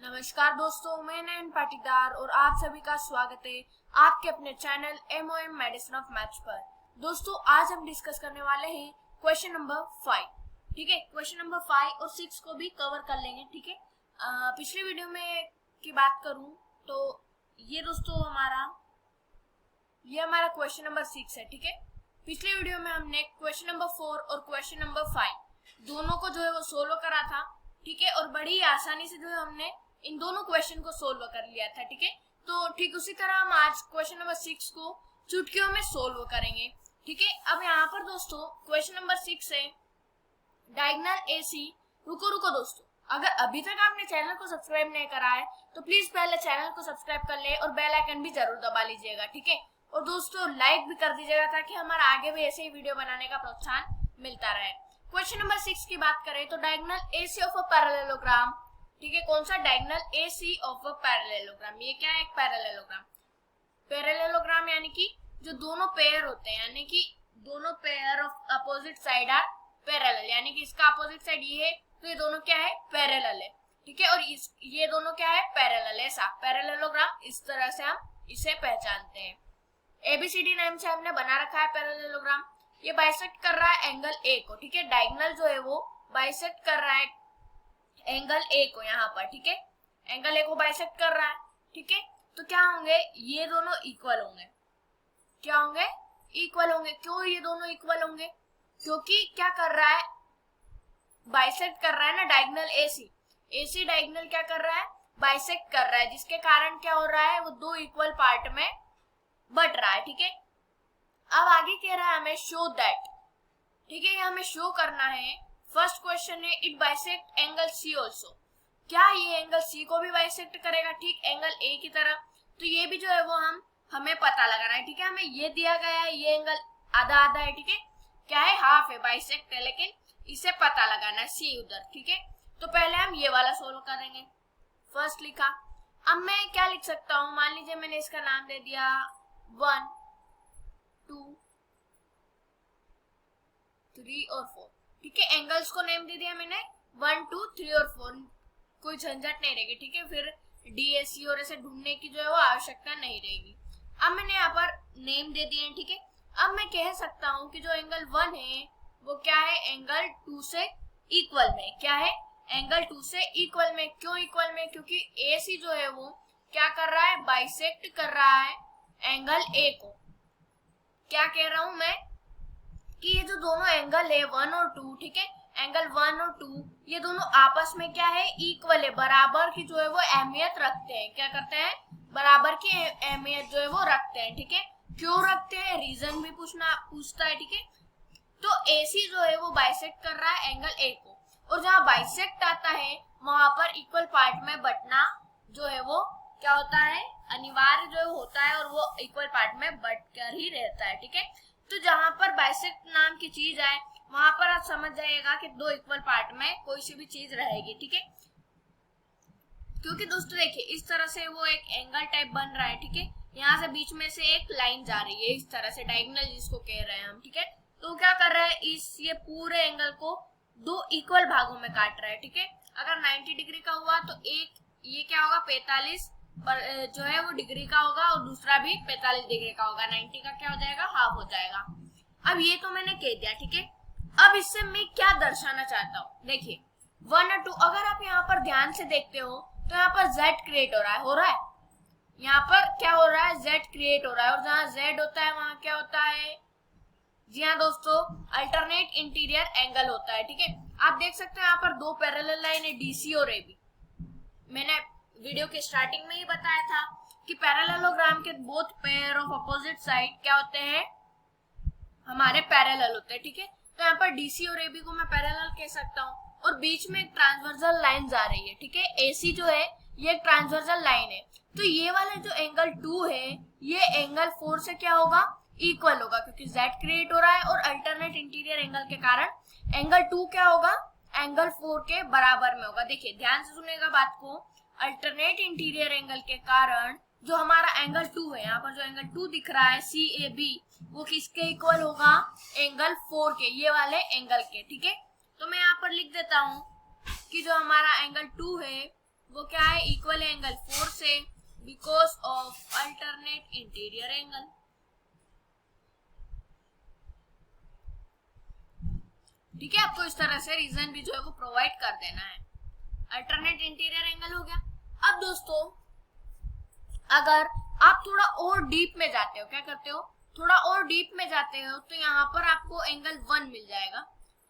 नमस्कार दोस्तों, मैं नयन पाटीदार और आप सभी का स्वागत है आपके अपने channel MOM medicine of maths पर। दोस्तों, आज हम डिस्कस करने वाले हैं क्वेश्चन नंबर 5। ठीक है, क्वेश्चन नंबर 5 और 6 को भी कवर कर लेंगे। ठीक है, पिछले वीडियो में की बात करूं तो ये दोस्तों हमारा क्वेश्चन नंबर 6 है। ठीक है, पिछले वीडियो में हमने क्वेश्चन नंबर 4 और क्वेश्चन नंबर 5 दोनों को जो है वो सोल्व करा था। ठीक है, और बड़ी आसानी से जो है हमने इन दोनों क्वेश्चन को सोल्व कर लिया था। ठीक है, तो ठीक उसी तरह हम आज क्वेश्चन नंबर 6 को चुटकियों में सोल्व करेंगे। ठीक है, अब यहाँ पर दोस्तों क्वेश्चन नंबर 6 है डायगोनल AC। रुको दोस्तों, अगर अभी तक आपने चैनल को सब्सक्राइब नहीं करा है तो प्लीज पहले चैनल को सब्सक्राइब कर ले और बेल आइकन भी जरूर दबा लीजिएगा। ठीक है, और दोस्तों लाइक भी कर दीजिएगा ताकि हमारा आगे भी ऐसे ही वीडियो बनाने का प्रोत्साहन मिलता रहे। क्वेश्चन नंबर 6 की बात करें तो diagonal AC of a parallelogram. ठीक है, कौन सा? Diagonal AC of a parallelogram. ये क्या है? एक पैरेललोग्राम। पैरेललोग्राम यानी कि जो दोनों पेयर होते हैं, यानी कि दोनों pair of opposite side are parallel, यानी कि इसका अपोजिट साइड ये है तो ये दोनों क्या है? पैरेलल है। ठीक है, और ये दोनों क्या है? पैरेलल है। ऐसा पैरेललोग्राम इस तरह से हम इसे पहचानते हैं। ABCD नाम से हमने बना रखा है पैरेललोग्राम। ये बाइसेक्ट कर रहा है एंगल A को। ठीक है, डायगोनल जो है वो बाइसेक्ट कर रहा है एंगल A को यहाँ पर। ठीक है, एंगल A को बाइसेक्ट कर रहा है। ठीक है, तो क्या होंगे? ये दोनों इक्वल होंगे। क्या होंगे? इक्वल होंगे। क्यों ये दोनों इक्वल होंगे? क्योंकि क्या कर रहा है? बाइसेक्ट कर रहा है ना डायगोनल AC डायगोनल क्या कर रहा है? बाइसेक्ट कर रहा है, जिसके कारण क्या हो रहा है? वो दो इक्वल पार्ट में बट रहा है। ठीक है, अब आगे कह रहा है हमें शो दैट। ठीक है, ये हमें शो करना है। फर्स्ट क्वेश्चन है it bisect angle C also. क्या ये एंगल C को भी बाइसेक्ट करेगा? ठीक एंगल A की तरह। तो ये भी जो है वो हमें पता लगाना है। ठीक है, हमें ये दिया गया है, ये एंगल आधा आधा है। ठीक है, क्या है? हाफ है, बाइसेक्ट है, लेकिन इसे पता लगाना है C उधर। ठीक है, तो पहले हम ये वाला सोल्व करेंगे। फर्स्ट लिखा। अब मैं क्या लिख सकता हूँ? मान लीजिए मैंने इसका नाम दे दिया 1 2 3 और 4। ठीक है, एंगल्स को नेम दे दिया मैंने 1 2 3 और 4। कोई झंझट नहीं रहेगी। ठीक है, फिर DAC और ऐसे ढूंढने की जो है वो आवश्यकता नहीं रहेगी। अब मैंने यहाँ पर नेम दे दिए हैं। ठीक है, अब मैं कह सकता हूँ कि जो एंगल 1 है वो क्या है? एंगल 2 से इक्वल में। क्या है? एंगल 2 से इक्वल में। क्यों इक्वल में? क्योंकि AC जो है वो क्या कर रहा है? बाइसेक्ट कर रहा है एंगल A को। क्या कह रहा हूं मैं? कि ये जो दोनों एंगल है 1 और 2, ठीक है, एंगल 1 और 2 ये दोनों आपस में क्या है? इक्वल है, बराबर की जो है वो अहमियत रखते हैं। क्या करते हैं? बराबर की अहमियत जो है वो रखते हैं। ठीक है, क्यों रखते हैं? रीजन भी पूछता है। ठीक है, तो AC जो है वो बाइसेक्ट कर रहा है एंगल A को, और जहाँ बाइसेक्ट आता है वहां पर इक्वल पार्ट में बटना जो है वो क्या होता है? अनिवार्य जो होता है, और वो इक्वल पार्ट में बट कर ही रहता है। ठीक है, तो जहां पर बाइसेक्ट नाम की चीज आए वहां पर आप समझ जाइएगा कि दो इक्वल पार्ट में कोई सी भी चीज रहेगी। ठीक है, क्योंकि दोस्तों देखिए इस तरह से वो एक एंगल टाइप बन रहा है। ठीक है, यहाँ से बीच में से एक लाइन जा रही है इस तरह से, डायगोनल जिसको कह रहे हैं हम। ठीक है, तो क्या कर रहा है? ये पूरे एंगल को दो इक्वल भागों में काट रहा है। ठीक है, अगर 90 डिग्री का हुआ तो एक ये क्या होगा? 45 जो है वो डिग्री का होगा, और दूसरा भी 45 डिग्री का होगा। 90 का क्या हो जाएगा? हाफ हो जाएगा। अब ये तो मैंने कह दिया। ठीक है, अब इससे मैं क्या दर्शाना चाहता हूँ? देखिए 1 और 2, अगर आप यहाँ पर ध्यान से देखते हो तो यहाँ पर Z क्रिएट हो रहा है। यहाँ पर क्या हो रहा है? Z क्रिएट हो रहा है, और जहाँ Z होता है वहां क्या होता है? जी हाँ दोस्तों, अल्टरनेट इंटीरियर एंगल होता है। ठीक है, आप देख सकते हैं यहाँ पर दो पैरेलल लाइन है, DC और AB। मैंने वीडियो के स्टार्टिंग में ही बताया था कि पैरेललोग्राम के both pair of opposite side क्या होते हैं? हमारे पैरेलल होते हैं। ठीक है, तो यहाँ पर DC और AB को मैं पैरेलल कह सकता हूँ, और बीच में एक ट्रांसवर्सल लाइन जा रही है। ठीक है, AC जो है ये एक ट्रांसवर्सल लाइन है, तो ये वाला जो एंगल 2 है ये एंगल 4 से क्या होगा? इक्वल होगा, क्योंकि Z क्रिएट हो रहा है, और अल्टरनेट इंटीरियर एंगल के कारण एंगल 2 क्या होगा? एंगल 4 के बराबर में होगा। देखिए ध्यान से सुनेगा बात को। अल्टरनेट इंटीरियर एंगल के कारण जो हमारा एंगल 2 है, यहाँ पर जो एंगल 2 दिख रहा है CAB, वो किसके इक्वल होगा? एंगल 4 के, ये वाले एंगल के। ठीक है, तो मैं यहाँ पर लिख देता हूँ कि जो हमारा एंगल 2 है वो क्या है, इक्वल है एंगल 4 से, because of alternate interior angle. ठीक है, आपको इस तरह से रीजन भी जो है वो प्रोवाइड कर देना है। अल्टरनेट इंटीरियर एंगल हो गया। अब दोस्तों अगर आप थोड़ा और डीप में जाते हो, क्या करते हो, थोड़ा और डीप में जाते हो, तो यहाँ पर आपको एंगल 1 मिल जाएगा।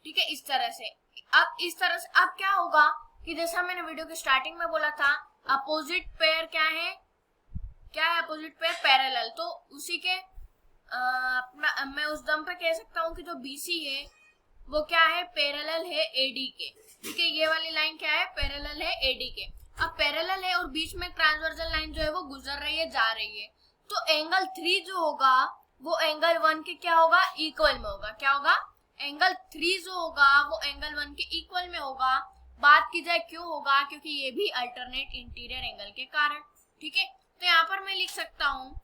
ठीक है, इस तरह से। अब इस तरह से अब क्या होगा कि जैसा मैंने वीडियो के स्टार्टिंग में बोला था, अपोजिट पेयर क्या है, अपोजिट पेयर पैरेलल। तो उसी के मैं उस दम पे कह सकता हूँ कि जो BC है वो क्या है, पैरेलल है AD के। ठीक है, ये वाली लाइन क्या है, पैरेलल है AD के। अब पैरेलल है और बीच में ट्रांसवर्सल लाइन जो है वो गुजर रही है, जा रही है, तो एंगल 3 जो होगा वो एंगल 1 के क्या होगा, इक्वल में होगा। क्या होगा, एंगल 3 जो होगा वो एंगल 1 के इक्वल में होगा। बात की जाए क्यों होगा, क्योंकि ये भी अल्टरनेट इंटीरियर एंगल के कारण। ठीक है, तो यहाँ पर मैं लिख सकता हूँ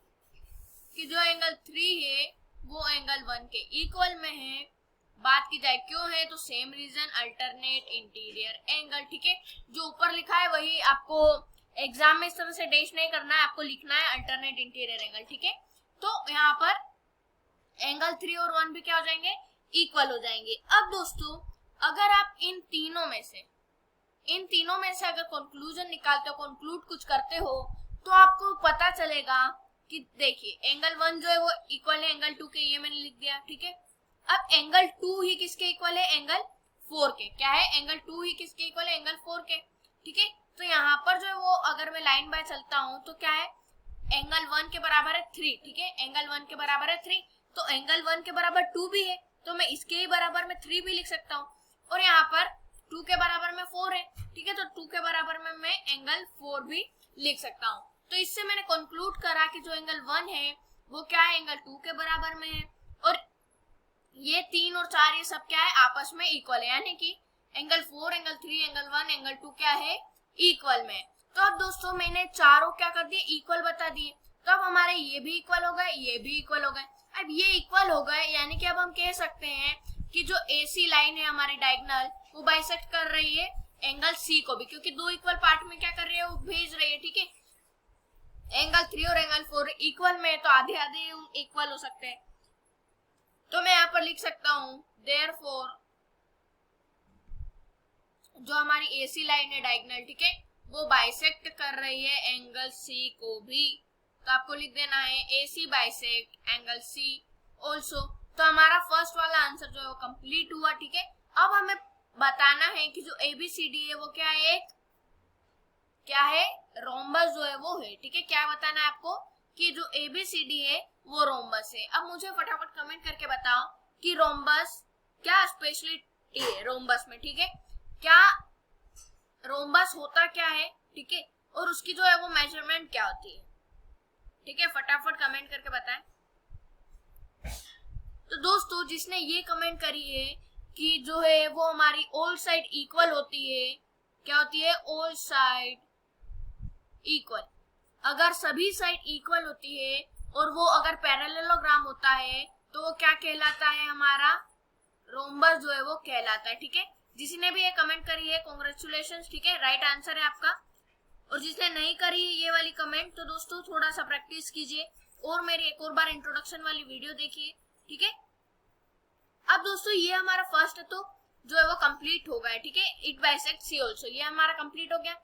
कि जो एंगल 3 है वो एंगल 1 के इक्वल में है। बात की जाए क्यों है, तो same reason, alternate interior angle. ठीक है, जो ऊपर लिखा है वही आपको एग्जाम में इस तरह से डैश नहीं करना है, आपको लिखना है अल्टरनेट इंटीरियर एंगल। ठीक है, तो यहाँ पर एंगल 3 और 1 भी क्या हो जाएंगे, इक्वल हो जाएंगे। अब दोस्तों अगर आप इन तीनों में से अगर कंक्लूजन निकालते हो, कंक्लूड कुछ करते हो, तो आपको पता चलेगा कि देखिए एंगल 1 जो है वो इक्वल है एंगल 2 के, ये मैंने लिख दिया। ठीक है, अब एंगल 2 ही किसके इक्वल है, एंगल 4 के। क्या है, एंगल 2 ही किसके इक्वल है, एंगल 4 के। ठीक है, तो यहाँ पर जो है वो अगर मैं लाइन बाय चलता हूँ तो क्या है, एंगल 1 के बराबर है 3। ठीक है, एंगल 1 के बराबर है 3, तो एंगल 1 के बराबर 2 भी है, तो मैं इसके ही बराबर में 3 भी लिख सकता हूँ। और यहाँ पर 2 के बराबर में 4 है। ठीक है, तो 2 के बराबर में मैं एंगल 4 भी लिख सकता हूँ। तो इससे मैंने कंक्लूड करा कि जो एंगल 1 है वो क्या है, एंगल 2 के बराबर में है, और ये 3 और 4 ये सब क्या है, आपस में इक्वल है, यानी कि एंगल 4, एंगल 3, एंगल 1, एंगल 2 क्या है, इक्वल में। तो अब दोस्तों मैंने चारों क्या कर दिए, इक्वल बता दिए। तो अब हमारे ये भी इक्वल हो गए, ये भी इक्वल हो गए। अब ये इक्वल हो गए, यानी कि अब हम कह सकते हैं कि जो AC लाइन है हमारी डायगोनल, वो बाइसेक्ट कर रही है एंगल C को भी, क्योंकि दो इक्वल पार्ट में क्या कर रही है, वो भेज रही है। ठीक है, एंगल 3 और एंगल 4 इक्वल में, तो आधे आधे इक्वल हो सकते हैं। तो मैं यहाँ पर लिख सकता हूँ देयरफॉर जो हमारी AC लाइन है डायगोनल, ठीक है, वो बाइसेक्ट कर रही है एंगल C को भी। तो आपको लिख देना है AC bisect angle C also. तो हमारा फर्स्ट वाला आंसर जो है वो कंप्लीट हुआ। ठीक है, अब हमें बताना है कि जो ABCD है वो क्या है, रोम्बस जो है वो है। ठीक है, क्या बताना है आपको कि जो ABCD है वो रोम्बस है। अब मुझे फटाफट कमेंट करके बताओ कि रोम्बस क्या स्पेशलिटी है रोम्बस में। ठीक है, क्या रोम्बस होता क्या है, ठीक है, और उसकी जो है वो मेजरमेंट क्या होती है। ठीक है, फटाफट कमेंट करके बताएं। तो दोस्तों जिसने ये कमेंट करी है कि जो है वो हमारी ऑल साइड इक्वल होती है, क्या होती है, ऑल साइड इक्वल। अगर सभी साइड इक्वल होती है और वो अगर पैरेललोग्राम होता है तो वो क्या कहलाता है, हमारा रोम्बस जो है वो कहलाता है। ठीक है, जिसने भी ये कमेंट करी है कांग्रेचुलेशंस। ठीक है, राइट आंसर है आपका। और जिसने नहीं करी है ये वाली कमेंट, तो दोस्तों थोड़ा सा प्रैक्टिस कीजिए और मेरी एक और बार इंट्रोडक्शन वाली वीडियो देखिए। ठीक है, अब दोस्तों ये हमारा फर्स्ट तो जो है वो कंप्लीट हो गया। ठीक है, इट बाइसेक्ट सी ऑल्सो, ये हमारा कंप्लीट हो गया।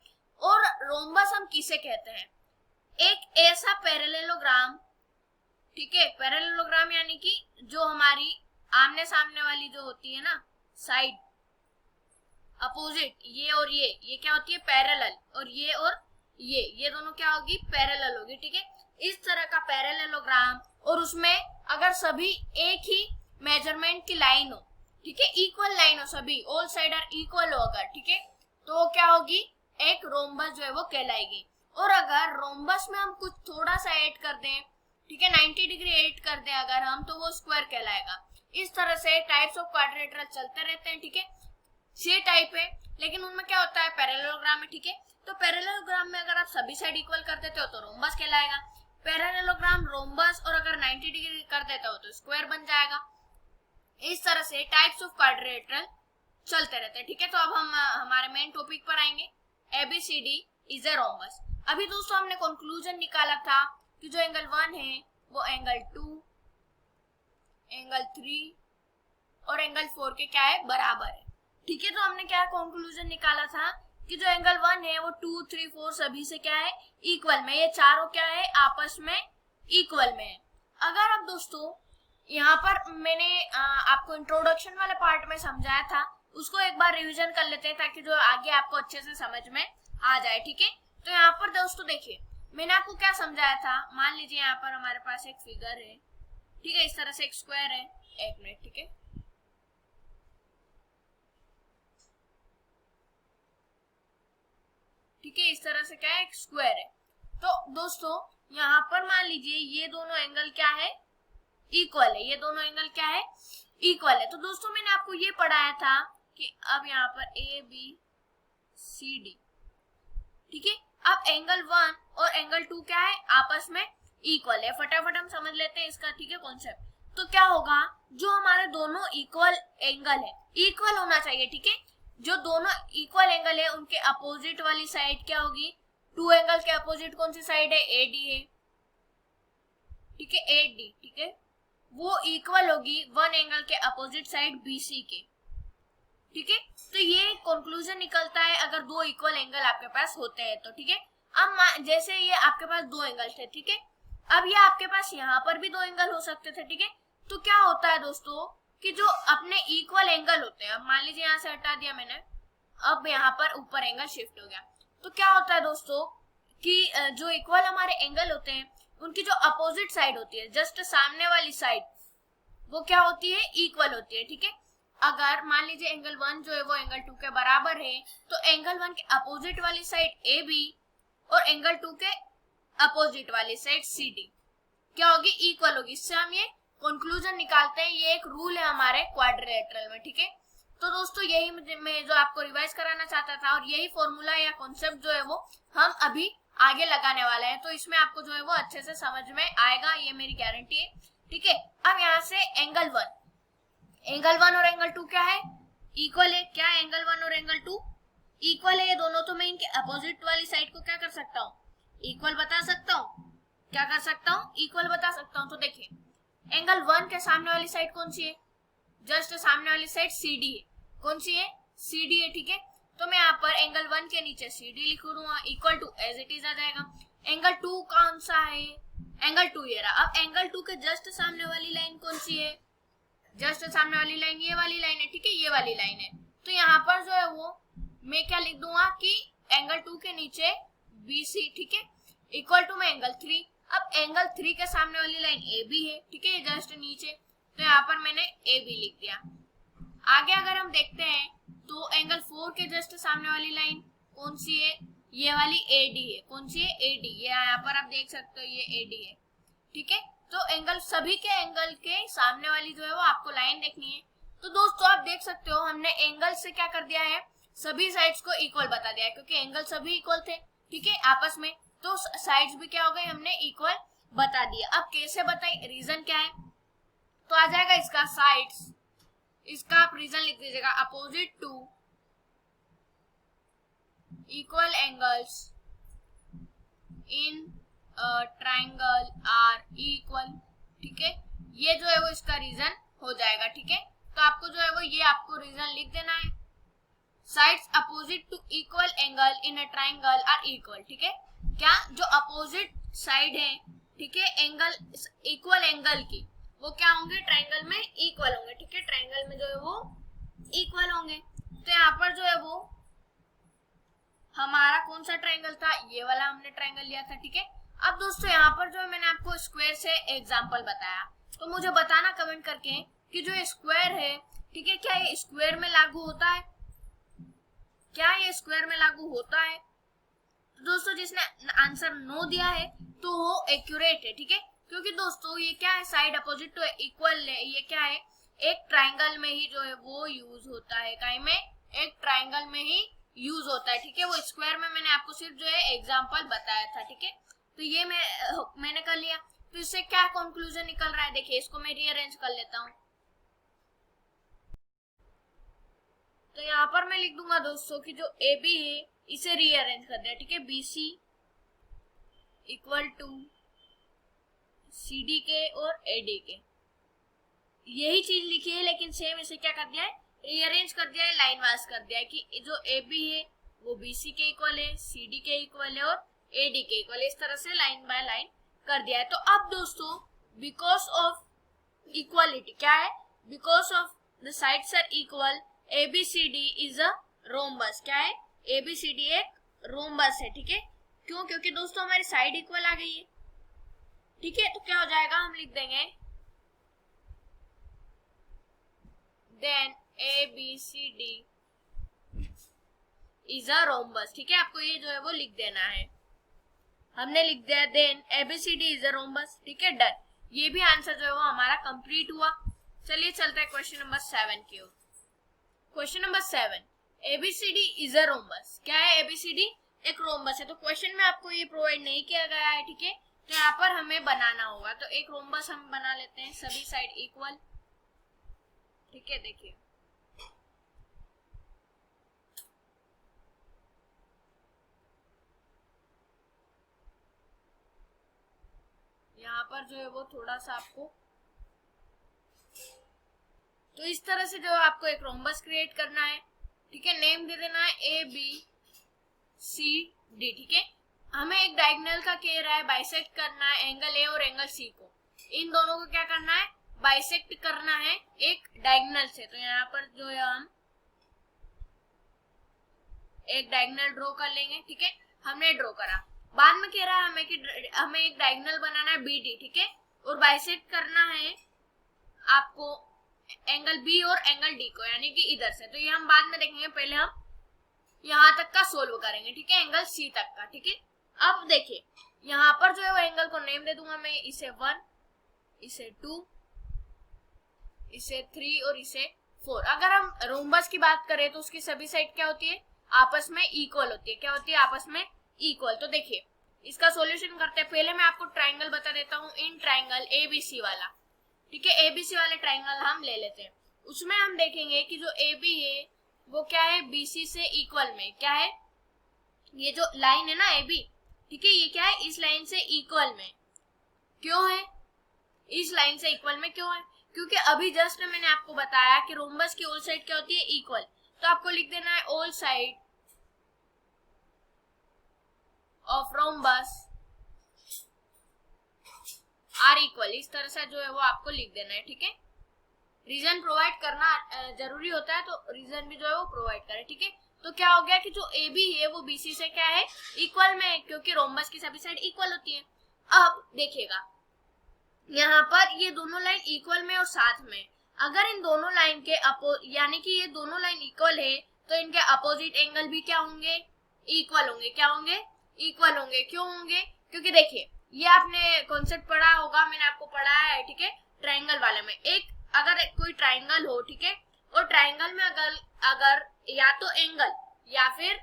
और रोम्बस हम किसे कहते हैं, एक ऐसा पैरेललोग्राम, ठीक है, पैरेललोग्राम यानी कि जो हमारी आमने सामने वाली जो होती है ना साइड, अपोजिट, ये और ये क्या होती है, पैरेलल, और ये दोनों क्या होगी, पैरेलल होगी। ठीक है, इस तरह का पैरेललोग्राम, और उसमें अगर सभी एक ही मेजरमेंट की लाइन हो, ठीक है, इक्वल लाइन हो, सभी ऑल साइड आर इक्वल हो अगर, ठीक है, तो क्या होगी, एक रोम्बस जो है वो कहलाएगी। और अगर रोम्बस में हम कुछ थोड़ा सा ऐड कर दें, ठीक है, 90 डिग्री ऐड कर दें अगर हम, तो वो स्क्वायर कहलाएगा। इस तरह से टाइप्स ऑफ क्वाड्रिलेटरल चलते रहते हैं। ठीक है, 6 टाइप है, लेकिन उनमें क्या होता है, पैरेललोग्राम है। ठीक है, तो पैरेललोग्राम में अगर आप सभी साइड इक्वल कर देते हो तो रोम्बस कहलाएगा। पैरेललोग्राम, रोम्बस, और अगर 90 डिग्री कर देते हो तो स्क्वायर बन जाएगा। इस तरह से टाइप्स ऑफ क्वाड्रिलेटरल चलते रहते हैं। ठीक है, तो अब हम हमारे मेन टॉपिक पर आएंगे, ABCD इज ए रोम्बस। अभी दोस्तों हमने कंक्लूजन निकाला था कि जो एंगल 1 है वो एंगल 2, एंगल 3 और एंगल 4 के क्या है, बराबर है। ठीक है, तो हमने क्या कंक्लूजन निकाला था कि जो एंगल 1 है वो 2, 3, 4 सभी से क्या है, इक्वल में, ये चारों क्या है, आपस में इक्वल में है। अगर अब दोस्तों यहाँ पर मैंने आपको इंट्रोडक्शन वाले पार्ट में समझाया था, उसको एक बार रिवीजन कर लेते हैं ताकि जो आगे आपको अच्छे से समझ में आ जाए। ठीक है, तो यहाँ पर दोस्तों देखिए मैंने आपको क्या समझाया था। मान लीजिए यहाँ पर हमारे पास एक फिगर है, ठीक है, इस तरह से एक स्क्वायर है, एक मिनट, ठीक है, ठीक है, इस तरह से क्या है, एक स्क्वायर है। तो दोस्तों यहाँ पर मान लीजिए ये दोनों एंगल क्या है, इक्वल है, ये दोनों एंगल क्या है, इक्वल है। तो दोस्तों मैंने आपको ये पढ़ाया था कि अब यहाँ पर ए बी सी डी, ठीक है, अब एंगल 1 और एंगल 2 क्या है, आपस में इक्वल है। फटाफट हम समझ लेते हैं इसका, ठीक है, कॉन्सेप्ट। तो क्या होगा, जो हमारे दोनों इक्वल एंगल है, इक्वल होना चाहिए, ठीक है, जो दोनों इक्वल एंगल है उनके अपोजिट वाली साइड क्या होगी, 2 एंगल के अपोजिट कौन सी साइड है, एडी है, ठीक है, एडी, ठीक है, वो इक्वल होगी 1 एंगल के अपोजिट साइड बीसी के। ठीक है, तो ये कंक्लूजन निकलता है अगर 2 इक्वल एंगल आपके पास होते हैं तो। ठीक है, अब जैसे ये आपके पास 2 एंगल थे, ठीक है, अब ये आपके पास यहाँ पर भी 2 एंगल हो सकते थे। ठीक है, तो क्या होता है दोस्तों कि जो अपने इक्वल एंगल होते हैं, अब मान लीजिए यहाँ से हटा दिया मैंने, अब यहाँ पर ऊपर एंगल शिफ्ट हो गया, तो क्या होता है दोस्तों कि जो इक्वल हमारे एंगल होते हैं उनकी जो अपोजिट साइड होती है, जस्ट सामने वाली साइड, वो क्या होती है, इक्वल होती है। ठीक है, अगर मान लीजिए एंगल 1 जो है वो एंगल 2 के बराबर है, तो एंगल 1 के अपोजिट वाली साइड ए बी और एंगल 2 के अपोजिट वाली साइड सी डी क्या होगी, इक्वल होगी। इससे हम ये कंक्लूजन निकालते हैं, ये एक रूल है हमारे क्वाड्रिलेटरल में। ठीक है, तो दोस्तों यही मैं जो आपको रिवाइज कराना चाहता था, और यही फॉर्मूला या कॉन्सेप्ट जो है वो हम अभी आगे लगाने वाले हैं, तो इसमें आपको जो है वो अच्छे से समझ में आएगा, ये मेरी गारंटी है। ठीक है, अब यहाँ से एंगल 1 और एंगल 2 क्या है, इक्वल है। क्या एंगल 1 और एंगल 2 इक्वल है, ये दोनों, तो मैं इनके अपोजिट वाली साइड को क्या कर सकता हूँ, इक्वल बता सकता हूँ। क्या कर सकता हूँ, इक्वल बता सकता हूँ। तो देखिए एंगल 1 के सामने वाली साइड कौन सी है, जस्ट सामने वाली साइड सी डी है, कौन सी है, सी डी है। ठीक है, तो मैं यहाँ पर एंगल 1 के नीचे सी डी लिख दूंगा, equal to as it is आ जाएगा। एंगल 2 कौन सा है, एंगल 2 ये रहा। अब एंगल 2 के जस्ट सामने वाली लाइन कौन सी है, जस्ट सामने वाली लाइन ये वाली लाइन है। ठीक है, ये वाली लाइन है। तो यहाँ पर जो है वो मैं क्या लिख दूंगा कि एंगल 2 के नीचे बी सी, ठीक है, इक्वल टू में एंगल 3। अब एंगल 3 के सामने वाली लाइन ए बी है, ठीक है, जस्ट नीचे, तो यहाँ पर मैंने ए बी लिख दिया। आगे अगर हम देखते हैं तो एंगल 4 के जस्ट सामने वाली लाइन कौन सी है, ये वाली एडी है, कौन सी है, एडी, ये यहाँ पर आप देख सकते हो, ये एडी है। ठीक है, तो एंगल सभी के एंगल के सामने वाली जो है वो आपको लाइन देखनी है। तो दोस्तों आप देख सकते हो हमने एंगल से क्या कर दिया है, सभी साइड्स को इक्वल बता दिया है, क्योंकि एंगल सभी इक्वल थे। ठीक है, आपस में, तो साइड्स भी क्या हो गए, हमने इक्वल बता दिया। अब कैसे बताए, रीजन क्या है, तो आ जाएगा इसका साइड्स, इसका आप रीजन लिख दीजिएगा, opposite to equal angles in triangle are equal. ठीक है, ये जो है वो इसका रीजन हो जाएगा। ठीक है, तो आपको जो है वो ये आपको रीजन लिख देना है, sides opposite to equal angle in a triangle are equal. ठीक है, क्या जो अपोजिट साइड है, ठीक है, एंगल इक्वल एंगल की, वो क्या होंगे, ट्राइंगल में इक्वल होंगे। ठीक है, ट्राइंगल में जो है वो इक्वल होंगे। तो यहाँ पर जो है वो हमारा कौन सा ट्राइंगल था, ये वाला हमने ट्राइंगल लिया था। ठीक है, अब दोस्तों यहाँ पर जो मैंने आपको स्क्वायर से एग्जांपल बताया, तो मुझे बताना कमेंट करके कि जो स्क्वायर है, ठीक है, क्या ये स्क्वायर में लागू होता है, क्या ये स्क्वायर में लागू होता है। तो दोस्तों जिसने आंसर नो दिया है तो वो एक्यूरेट है। ठीक है, क्योंकि दोस्तों ये क्या है, साइड अपोजिट टू इक्वल है, ये क्या है, एक ट्राइंगल में ही जो है वो यूज होता है, कहीं में एक ट्राइंगल में ही यूज होता है। ठीक है, वो स्क्वायर में मैंने आपको सिर्फ जो है एग्जांपल बताया था। ठीक है, तो ये मैंने कर लिया। तो इससे क्या कंक्लूजन निकल रहा है, देखिए इसको मैं रीअरेंज कर लेता हूँ। तो यहाँ पर मैं लिख दूंगा दोस्तों कि जो ए बी है इसे रीअरेंज कर दिया, ठीक है, B C equal to C D के और ए डी के, यही चीज लिखी है लेकिन सेम इसे क्या कर दिया है, रीअरेंज कर दिया है, लाइन वाइज कर दिया है कि जो ए बी है वो बी सी के इक्वल है, सी डी के इक्वल है और ए डी के इक्वल है, इस तरह से लाइन बाय लाइन कर दिया है। तो अब दोस्तों बिकॉज ऑफ इक्वालिटी क्या है, because of the sides are equal ABCD is a rhombus, क्या है, ABCD एक रोम्बस है, ठीक है, क्यों, क्योंकि दोस्तों हमारी साइड इक्वल आ गई है, ठीक है, तो क्या हो जाएगा, हम लिख देंगे then ABCD is a rhombus, ठीक है, आपको ये जो है वो लिख देना है, हमने लिख दिया then ABCD is a rhombus, ठीक है, डन। ये भी आंसर जो है वो हमारा कंप्लीट हुआ। चलिए चलते हैं क्वेश्चन नंबर 7 की ओर। Question number 7, ABCD is a rhombus, क्या है, ABCD एक रोम्बस है। तो क्वेश्चन में आपको ये प्रोवाइड नहीं किया गया है, ठीक है, तो यहाँ पर हमें बनाना होगा। तो एक रोम्बस हम बना लेते हैं, सभी साइड इक्वल, ठीक है, देखिए यहाँ पर जो है वो थोड़ा सा आपको, तो इस तरह से जो आपको एक रोम्बस क्रिएट करना है, ठीक है, नेम दे देना है ABCD, ठीक है, हमें एक डायगोनल का कह रहा है बाइसेक्ट करना है एंगल ए और एंगल सी को, इन दोनों को क्या करना है, बाइसेक्ट करना है एक डायगोनल से। तो यहाँ पर जो है हम एक डायगोनल ड्रॉ कर लेंगे, ठीक है, हमने ड्रॉ करा, बाद में कह रहा है हमें कि हमें एक डायगोनल बनाना है BD, ठीक है, और बाइसेक्ट करना है आपको एंगल बी और एंगल डी को, यानी कि इधर से। तो ये हम बाद में देखेंगे, पहले हम यहाँ तक का सोल्व करेंगे, ठीक है, एंगल सी तक का, ठीक है। अब देखिए यहाँ पर जो है वो एंगल को नेम दे दूंगा मैं, इसे 1, इसे 2, इसे 3 और इसे 4। अगर हम रोम्बस की बात करें तो उसकी सभी साइड क्या होती है, आपस में इक्वल होती है, क्या होती है, आपस में इक्वल। तो देखिए इसका सॉल्यूशन करते हैं, पहले मैं आपको ट्राइंगल बता देता हूँ, इन ट्राइंगल ABC वाला, ठीक है, ABC वाले ट्राइंगल हम ले लेते हैं। उसमें हम देखेंगे कि जो AB है वो क्या है, BC से इक्वल में, क्या है, ये जो लाइन है ना AB, ठीक है, ये क्या है, इस लाइन से इक्वल में क्यों है, इस लाइन से इक्वल में क्यों है, क्योंकि अभी जस्ट मैंने आपको बताया कि रोम्बस की ऑल साइड क्या होती है, इक्वल। तो आपको लिख देना है all side of rhombus are equal, इस तरह से जो है वो आपको लिख देना है, ठीक है, रीजन प्रोवाइड करना जरूरी होता है, तो रीजन भी जो है वो प्रोवाइड करें, ठीक है। तो क्या हो गया कि जो AB है वो BC से क्या है, इक्वल में है, क्योंकि रोम्बस की सभी साइड इक्वल होती है। अब देखिएगा यहाँ पर ये दोनों लाइन इक्वल में और साथ में, अगर इन दोनों लाइन के यानी कि ये दोनों लाइन इक्वल है तो इनके अपोजिट एंगल भी क्या होंगे, इक्वल होंगे, क्या होंगे, इक्वल होंगे। क्यों होंगे, क्योंकि देखिए ये आपने कॉन्सेप्ट पढ़ा होगा, मैंने आपको पढ़ाया है, ठीक है, ट्राइंगल वाले में, एक अगर कोई ट्राइंगल हो, ठीक है, और ट्राइंगल में अगर या तो एंगल या फिर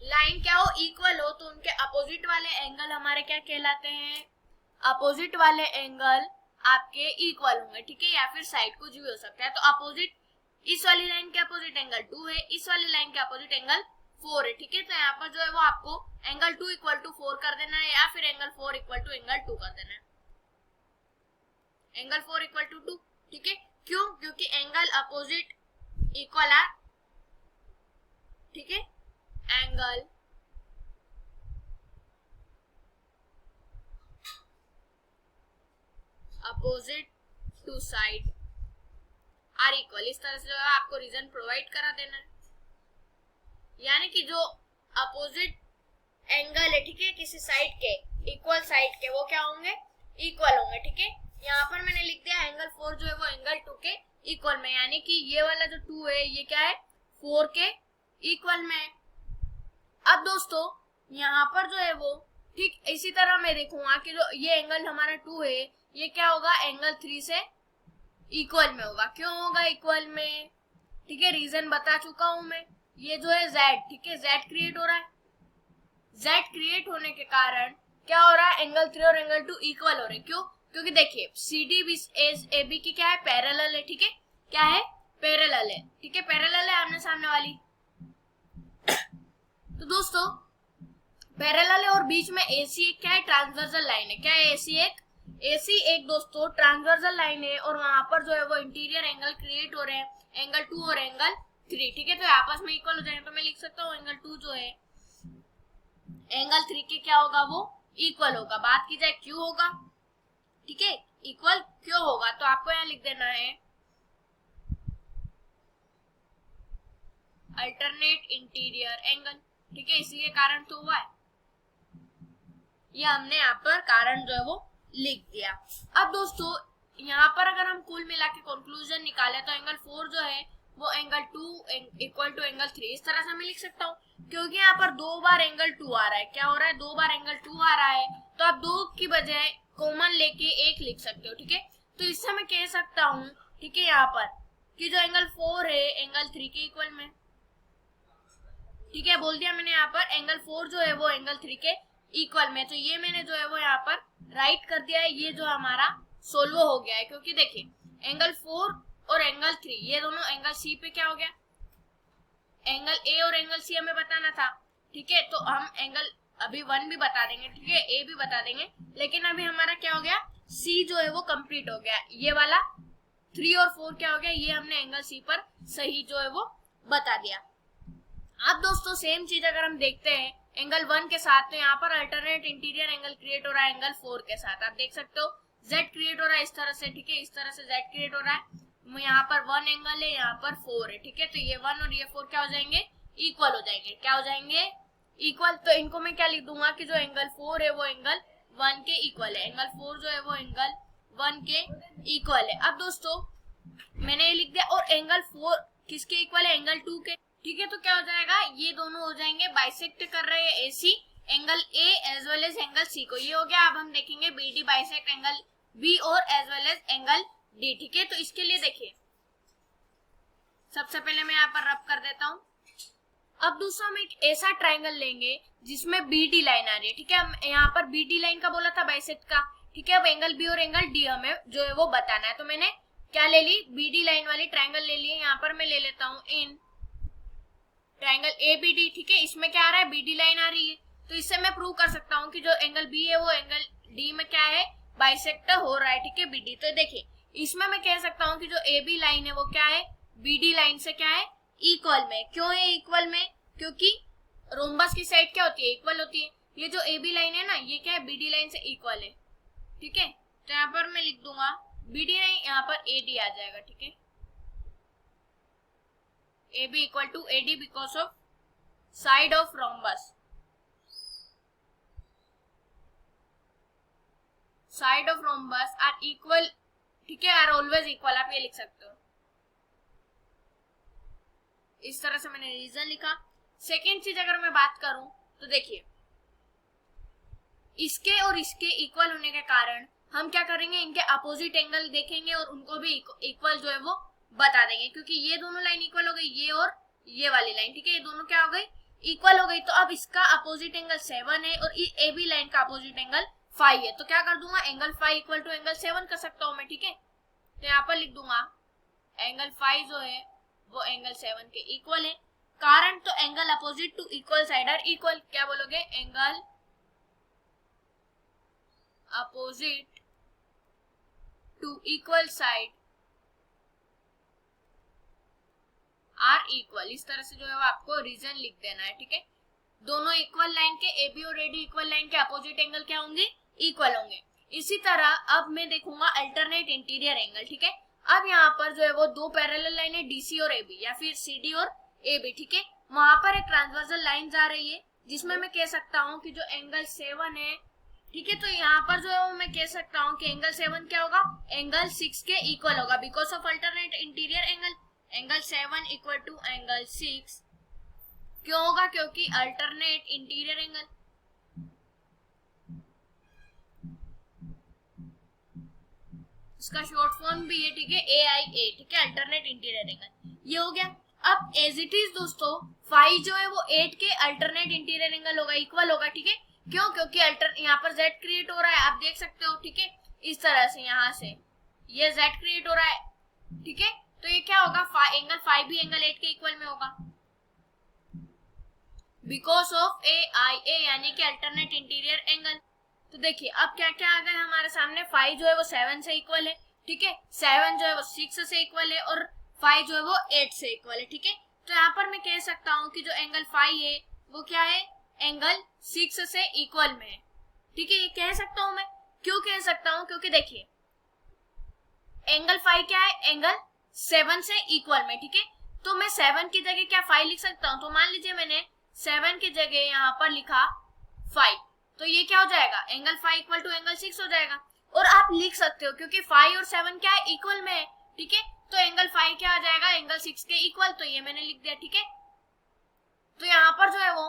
लाइन क्या हो, इक्वल हो, तो उनके अपोजिट वाले एंगल हमारे क्या कहलाते हैं, अपोजिट वाले एंगल आपके इक्वल होंगे, ठीक है, या फिर साइड कुछ भी हो सकता है। तो अपोजिट, इस वाली लाइन के अपोजिट एंगल 2 है, इस वाली लाइन के अपोजिट एंगल 4 है, ठीक है, तो यहाँ पर जो है वो आपको एंगल 2 इक्वल टू 4 कर देना है, या फिर एंगल 4 इक्वल टू एंगल 2 कर देना है, एंगल 4 इक्वल टू 2, ठीक है, क्यों, क्योंकि एंगल अपोजिट इक्वल है, ठीक है, angle opposite to side are equal, इस तरह से जो है आपको रीजन प्रोवाइड करा देना है, यानी कि जो अपोजिट एंगल है, ठीक है, किसी साइड के, इक्वल साइड के, वो क्या होंगे, इक्वल होंगे, ठीक है। यहाँ पर मैंने लिख दिया एंगल 4 जो है वो एंगल 2 के इक्वल में, यानी कि ये वाला जो 2 है ये क्या है, 4 के इक्वल में है। अब दोस्तों यहाँ पर जो है वो ठीक इसी तरह मैं देखूंगा कि जो ये एंगल हमारा 2 है ये क्या होगा, एंगल 3 से इक्वल में होगा। क्यों होगा इक्वल में, ठीक है, रीजन बता चुका हूं मैं। ये जो है Z, ठीक है, Z क्रिएट हो रहा है, Z क्रिएट होने के कारण क्या हो रहा है, एंगल 3 और एंगल 2 इक्वल हो रहे हैं। क्यों, क्योंकि देखिए CD AB की क्या है, पैरेलल है, ठीक है, क्या है, पैरेलल है, ठीक है, पैरेलल है आमने सामने वाली। तो दोस्तों पैरेलल है और बीच में AC एक क्या है, ट्रांसवर्सल लाइन है। क्या है AC एक दोस्तों ट्रांसवर्सल लाइन है और वहां पर जो है वो इंटीरियर एंगल क्रिएट हो रहे हैं, एंगल 2 और एंगल 3, ठीक है। तो आपस में इक्वल हो जाएंगे, तो मैं लिख सकता हूँ एंगल 2 जो है एंगल 3 के क्या होगा, वो इक्वल होगा। बात की जाए क्यों होगा, ठीक है, इक्वल क्यों होगा, तो आपको यहाँ लिख देना है अल्टरनेट इंटीरियर एंगल, ठीक है, इसलिए कारण तो हुआ है, ये हमने यहाँ पर कारण जो है वो लिख दिया। अब दोस्तों यहाँ पर अगर हम कुल मिला के कंक्लूजन निकाले तो एंगल 4 जो है वो एंगल 2 इक्वल टू एंगल 3, इस तरह से मैं लिख सकता हूँ, क्योंकि यहाँ पर 2 बार एंगल 2 आ रहा है। क्या हो रहा है, 2 बार एंगल 2 आ रहा है, तो आप 2 की बजाय कॉमन लेके 1 लिख सकते हो, ठीक है। तो इससे मैं कह सकता हूँ, ठीक है, यहाँ पर कि जो एंगल 4 है एंगल 3 के इक्वल में, ठीक है, बोल दिया मैंने यहाँ पर एंगल 4 जो है वो एंगल 3 के इक्वल में। तो ये मैंने जो है वो यहाँ पर राइट कर दिया है, ये जो हमारा सोल्व हो गया है, क्योंकि देखिए एंगल 4 और एंगल 3 ये दोनों एंगल C पे क्या हो गया, एंगल A और एंगल C हमें बताना था, ठीक है। तो हम एंगल अभी 1 भी बता देंगे, ठीक है, A भी बता देंगे, लेकिन अभी हमारा क्या हो गया, C जो है वो कंप्लीट हो गया, ये वाला 3 और 4 क्या हो गया, ये हमने एंगल C पर सही जो है वो बता दिया। अब दोस्तों सेम चीज अगर हम देखते हैं एंगल 1 के साथ, तो यहाँ पर अल्टरनेट इंटीरियर एंगल क्रिएट हो रहा है एंगल 4 के साथ। आप देख सकते हो Z क्रिएट हो रहा है इस तरह से, ठीक है, इस तरह से Z क्रिएट हो रहा है। यहाँ पर 1 एंगल है, यहाँ पर 4 है, ठीक है। तो ये 1 और ये 4 क्या हो जाएंगे, इक्वल हो जाएंगे। क्या हो जाएंगे, इक्वल। तो इनको मैं क्या लिख दूंगा कि जो एंगल 4 है वो एंगल 1 के इक्वल है, एंगल 4 जो है वो एंगल 1 के इक्वल है। अब दोस्तों मैंने ये लिख दिया, और एंगल 4 किसके इक्वल है, एंगल 2 के, ठीक है। तो क्या हो जाएगा, ये दोनों हो जाएंगे बाइसेक्ट कर रहे हैं AC angle A as well as angle C को, ये हो गया। अब हम देखेंगे BD बाइसेक्ट एंगल B और as well as angle D, ठीक है। तो इसके लिए देखिए सबसे पहले मैं यहाँ पर रब कर देता हूँ। अब दूसरा हम एक ऐसा ट्राइंगल लेंगे जिसमें BD लाइन आ रही है, ठीक है। हम यहाँ पर BD लाइन का बोला था बाइसेक्ट का, ठीक है। अब एंगल B और एंगल D हमें जो है वो बताना है, तो मैंने क्या ले ली, BD लाइन वाली ट्राइंगल ले ली। यहाँ पर मैं ले लेता हूँ इन ट्राइंगल ABD, ठीक है। इसमें क्या आ रहा है, BD लाइन आ रही है, तो इससे मैं प्रूव कर सकता हूँ कि जो एंगल B है वो एंगल D में क्या है, बाइसेक्ट हो रहा है, ठीक है, BD। तो देखिए इसमें मैं कह सकता हूँ कि जो AB लाइन है वो क्या है, BD लाइन से क्या है, इक्वल में। क्यों है इक्वल में, क्योंकि रोम्बस की साइड क्या होती है, इक्वल होती है। ये जो AB लाइन है ना, ये क्या है, BD लाइन से इक्वल है, ठीक है। तो यहाँ पर मैं लिख दूंगा BD नहीं, यहाँ पर AD आ जाएगा, ठीक है। AB equal to AD because of side of rhombus. Side of rhombus are equal, ठीक है, are always equal, आप ये लिख सकते हो। इस तरह से मैंने रीजन लिखा। सेकेंड चीज अगर मैं बात करूं तो देखिए इसके और इसके इक्वल होने के कारण हम क्या करेंगे, इनके अपोजिट एंगल देखेंगे और उनको भी इक्वल जो है वो बता देंगे, क्योंकि ये दोनों लाइन इक्वल हो गई, ये और ये वाली लाइन, ठीक है, ये दोनों क्या हो गई, इक्वल हो गई। तो अब इसका अपोजिट एंगल 7 है और AB लाइन का अपोजिट एंगल 5 है, तो क्या कर दूंगा, एंगल 5 इक्वल टू एंगल 7 कर सकता हूं मैं, ठीक है। तो यहाँ पर लिख दूंगा एंगल 5 जो है वो एंगल 7 के इक्वल है। कारण तो angle opposite to equal side are equal, क्या बोलोगे, angle opposite to equal side are equal. इस तरह से जो है वो आपको रीजन लिख देना है, ठीक है। दोनों इक्वल लाइन के AB और AD इक्वल लाइन के अपोजिट एंगल क्या होंगे, इक्वल होंगे। इसी तरह अब मैं देखूंगा अल्टरनेट इंटीरियर एंगल, ठीक है। अब यहाँ पर जो है वो दो पैरेलल लाइन है DC और AB या फिर CD और AB, ठीक है। वहां पर एक ट्रांसवर्सल लाइन जा रही है जिसमें मैं कह सकता हूँ कि जो एंगल 7 है, ठीक है। तो यहाँ पर जो है वो मैं कह सकता हूँ कि एंगल 7 क्या होगा, एंगल 6 के इक्वल होगा, because of alternate interior angle. Angle 7 equal to angle 6 क्यों होगा, क्योंकि अल्टरनेट इंटीरियर एंगल। इसका शॉर्ट फॉर्म भी है, ठीक है, AIA, ठीक है, अल्टरनेट इंटीरियर एंगल। ये हो गया। अब एज इट इज दोस्तों 5 जो है वो 8 के अल्टरनेट इंटीरियर एंगल होगा, इक्वल होगा, ठीक है। क्यों, क्योंकि यहाँ पर Z क्रिएट हो रहा है, आप देख सकते हो, ठीक है, इस तरह से यहाँ से ये Z क्रिएट हो रहा है, ठीक है। तो ये क्या होगा, एंगल फाई भी एंगल 8 के इक्वल में होगा बिकॉज ऑफ ए आई ए, यानी कि अल्टरनेट इंटीरियर एंगल। तो देखिए अब क्या क्या आ गया हमारे सामने, फाई जो है वो 7 से इक्वल है, ठीक है, 7 जो है वो 6 से इक्वल है और फाई जो है वो 8 से इक्वल है, ठीक है। तो यहाँ पर मैं कह सकता हूँ कि जो एंगल फाई है वो क्या है, एंगल 6 से इक्वल में है, ठीक है। ये कह सकता हूँ मैं, क्यों कह सकता हूँ, क्योंकि देखिए एंगल फाई क्या है, एंगल 7 से इक्वल में, ठीक है। तो मैं 7 की जगह क्या फाई लिख सकता हूँ, तो मान लीजिए मैंने 7 की जगह यहाँ पर लिखा 5, तो ये क्या हो जाएगा, angle phi equal to angle 6 हो जाएगा। और आप लिख सकते हो क्योंकि 5 और 7 क्या है, इक्वल में है, ठीक है। तो एंगल फाई क्या आ जाएगा, एंगल 6 के इक्वल, तो ये मैंने लिख दिया, ठीक है। तो यहाँ पर जो है वो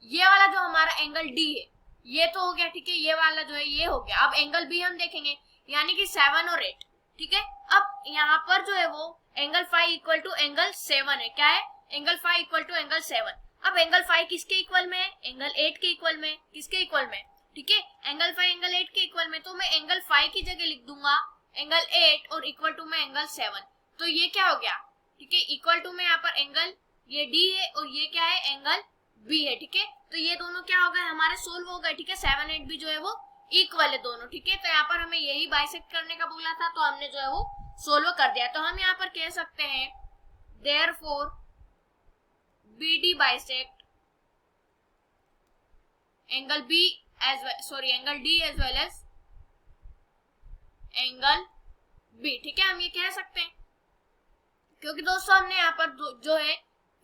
ये वाला जो हमारा एंगल डी है ये तो हो गया, ठीक है, ये वाला जो है ये हो गया। अब एंगल बी हम देखेंगे, यानी कि 7 और 8, ठीक है। अब यहाँ पर जो है वो angle phi equal to angle 7 है, क्या है, angle phi equal to angle 7। अब एंगल फाई किसके इक्वल में है, एंगल 8 के इक्वल में, किसके इक्वल में, ठीक है, एंगल फाई एंगल 8 के इक्वल में। तो मैं एंगल फाई की जगह लिख दूंगा एंगल 8 और इक्वल टू में एंगल 7। तो ये क्या हो गया, ठीक है, इक्वल टू में यहाँ पर एंगल ये डी है और ये क्या है, एंगल बी है, ठीक है। तो ये दोनों क्या हो गए हमारे, सोल्व हो गए, ठीक है। 7 8 भी जो है वो इक्वल है दोनों, ठीक है। तो यहाँ पर हमें यही बाइसेक्ट करने का बोला था, तो हमने जो है वो सोल्व कर दिया। तो हम यहाँ पर कह सकते हैं therefore BD bisect angle B as angle D as well as angle B, ठीक है, हम ये कह सकते हैं। क्योंकि दोस्तों हमने यहाँ पर जो है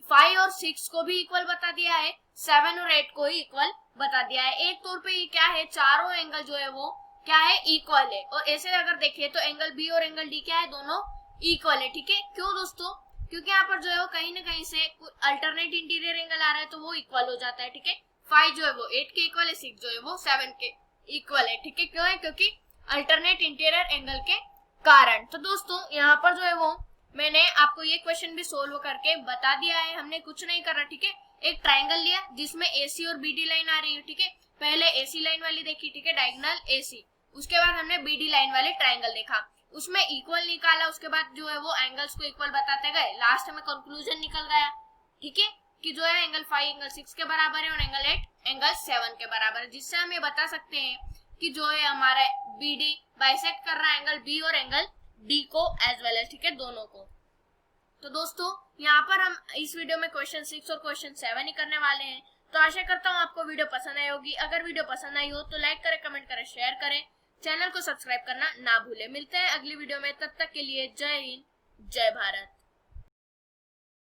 5 और 6 को भी इक्वल बता दिया है, 7 और 8 को ही इक्वल बता दिया है। एक तौर पे ये क्या है, चारों एंगल जो है वो क्या है, इक्वल है। और ऐसे अगर देखिए तो एंगल बी और एंगल डी क्या है, दोनों इक्वल है, ठीक है। क्यों दोस्तों, क्योंकि यहाँ पर जो है वो कहीं ना कहीं से अल्टरनेट इंटीरियर एंगल आ रहा है तो वो इक्वल हो जाता है, ठीक है। 5 जो है वो 8 के इक्वल है, 6 जो है वो 7 के इक्वल है, ठीक है। क्यों है, क्योंकि अल्टरनेट इंटीरियर एंगल के कारण। तो दोस्तों यहाँ पर जो है वो मैंने आपको ये क्वेश्चन भी सोल्व करके बता दिया है, हमने कुछ नहीं करा, ठीक है। एक ट्राइंगल लिया जिसमें AC और BD लाइन आ रही है, ठीक है। पहले AC लाइन वाली देखी, ठीक है, डायगोनल AC, उसके बाद हमने BD लाइन वाले ट्राइंगल देखा, उसमें इक्वल निकाला, उसके बाद जो है वो एंगल्स को इक्वल बताते गए, लास्ट में कंक्लूजन निकल गया, ठीक है, कि जो है एंगल 5 एंगल 6 के बराबर है और एंगल 8 एंगल 7 के बराबर है, जिससे हम ये बता सकते हैं कि जो है हमारा BD बाइसेक्ट कर रहा है एंगल B और एंगल D को एज वेल एज, ठीक है, दोनों को। तो दोस्तों यहाँ पर हम इस वीडियो में क्वेश्चन 6 और क्वेश्चन 7 ही करने वाले हैं। तो आशा करता हूँ आपको वीडियो पसंद आई होगी। अगर वीडियो पसंद आई हो तो लाइक करें, कमेंट करें, शेयर करें, चैनल को सब्सक्राइब करना ना भूलें। मिलते हैं अगली वीडियो में, तब तक के लिए जय हिंद, जय भारत।